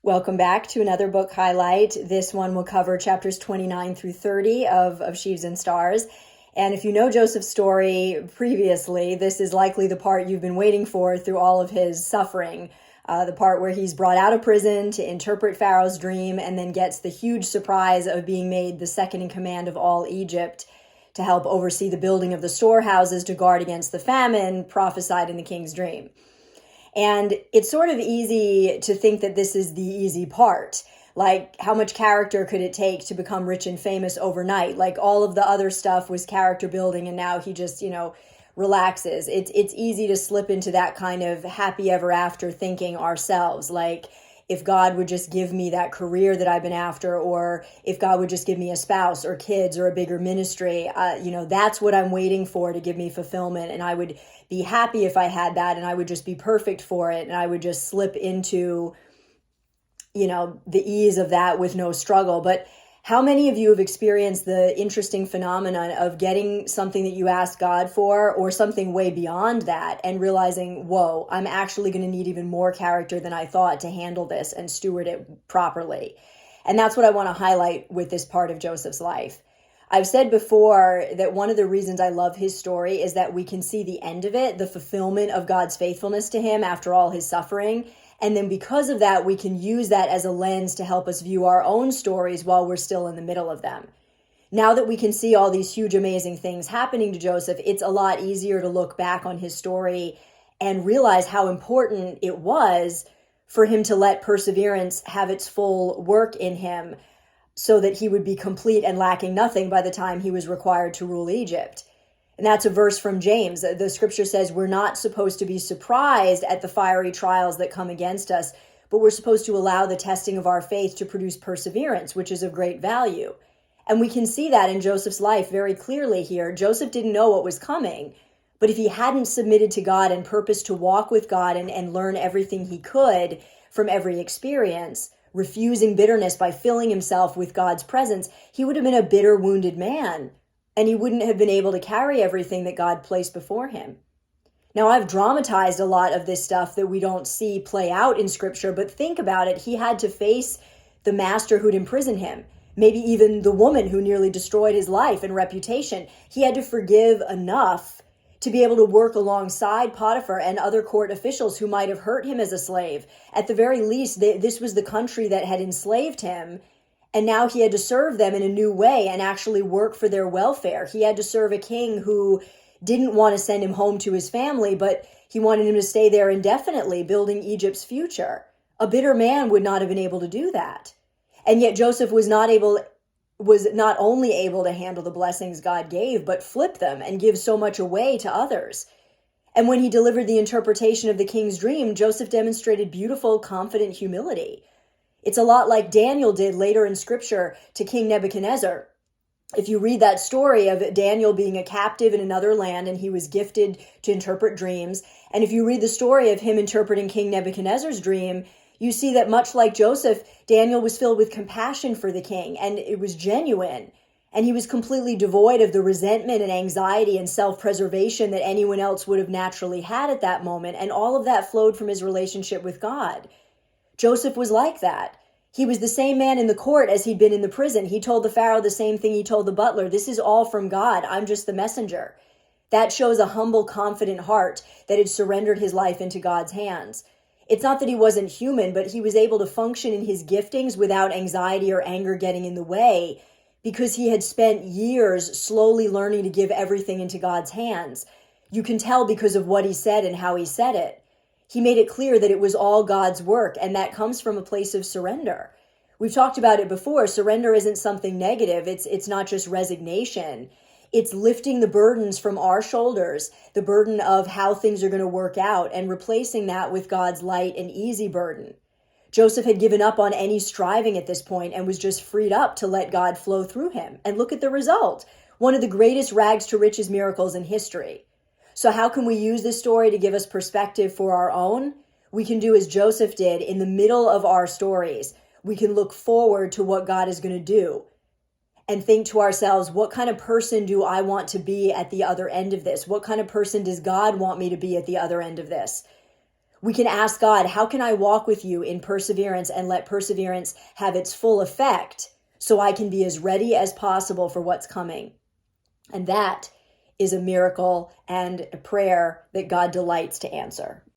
Welcome back to another book highlight. This one will cover chapters 29 through 30 of Sheaves and Stars. And if you know Joseph's story previously, this is likely the part you've been waiting for through all of his suffering. The part where he's brought out of prison to interpret Pharaoh's dream and then gets the huge surprise of being made the second in command of all Egypt to help oversee the building of the storehouses to guard against the famine prophesied in the king's dream. And it's sort of easy to think that this is the easy part. Like, how much character could it take to become rich and famous overnight? Like, all of the other stuff was character building, and now he just, relaxes. It's easy to slip into that kind of happy ever after thinking ourselves. Like, if God would just give me that career that I've been after, or if God would just give me a spouse or kids or a bigger ministry, that's what I'm waiting for to give me fulfillment. And I would be happy if I had that, and I would just be perfect for it. And I would just slip into, the ease of that with no struggle. But how many of you have experienced the interesting phenomenon of getting something that you asked God for, or something way beyond that, and realizing, whoa, I'm actually going to need even more character than I thought to handle this and steward it properly? And that's what I want to highlight with this part of Joseph's life. I've said before that one of the reasons I love his story is that we can see the end of it, the fulfillment of God's faithfulness to him after all his suffering. And then because of that, we can use that as a lens to help us view our own stories while we're still in the middle of them. Now that we can see all these huge, amazing things happening to Joseph, it's a lot easier to look back on his story and realize how important it was for him to let perseverance have its full work in him, so that he would be complete and lacking nothing by the time he was required to rule Egypt. And that's a verse from James. The scripture says we're not supposed to be surprised at the fiery trials that come against us, but we're supposed to allow the testing of our faith to produce perseverance, which is of great value. And we can see that in Joseph's life very clearly here. Joseph didn't know what was coming, but if he hadn't submitted to God and purposed to walk with God and learn everything he could from every experience, refusing bitterness by filling himself with God's presence, he would have been a bitter, wounded man, and he wouldn't have been able to carry everything that God placed before him. Now, I've dramatized a lot of this stuff that we don't see play out in Scripture, but think about it. He had to face the master who'd imprisoned him, maybe even the woman who nearly destroyed his life and reputation. He had to forgive enough to be able to work alongside Potiphar and other court officials who might have hurt him as a slave. At the very least, this was the country that had enslaved him, and now he had to serve them in a new way and actually work for their welfare. He had to serve a king who didn't want to send him home to his family, but he wanted him to stay there indefinitely, building Egypt's future. A bitter man would not have been able to do that. And yet Joseph was not only able to handle the blessings God gave, but flip them and give so much away to others. And when he delivered the interpretation of the king's dream, Joseph demonstrated beautiful, confident humility. It's a lot like Daniel did later in Scripture to King Nebuchadnezzar. If you read that story of Daniel being a captive in another land and he was gifted to interpret dreams, and if you read the story of him interpreting King Nebuchadnezzar's dream, you see that much like Joseph, Daniel was filled with compassion for the king, and it was genuine. And he was completely devoid of the resentment and anxiety and self-preservation that anyone else would have naturally had at that moment. And all of that flowed from his relationship with God. Joseph was like that. He was the same man in the court as he'd been in the prison. He told the Pharaoh the same thing he told the butler. This is all from God. I'm just the messenger. That shows a humble, confident heart that had surrendered his life into God's hands. It's not that he wasn't human, but he was able to function in his giftings without anxiety or anger getting in the way, because he had spent years slowly learning to give everything into God's hands. You can tell because of what he said and how he said it. He made it clear that it was all God's work, and that comes from a place of surrender. We've talked about it before. Surrender isn't something negative. It's not just resignation. It's lifting the burdens from our shoulders, the burden of how things are going to work out, and replacing that with God's light and easy burden. Joseph had given up on any striving at this point and was just freed up to let God flow through him. And look at the result. One of the greatest rags to riches miracles in history. So how can we use this story to give us perspective for our own? We can do as Joseph did in the middle of our stories. We can look forward to what God is going to do and think to ourselves, what kind of person do I want to be at the other end of this? What kind of person does God want me to be at the other end of this? We can ask God, how can I walk with you in perseverance and let perseverance have its full effect so I can be as ready as possible for what's coming? And that is a miracle and a prayer that God delights to answer.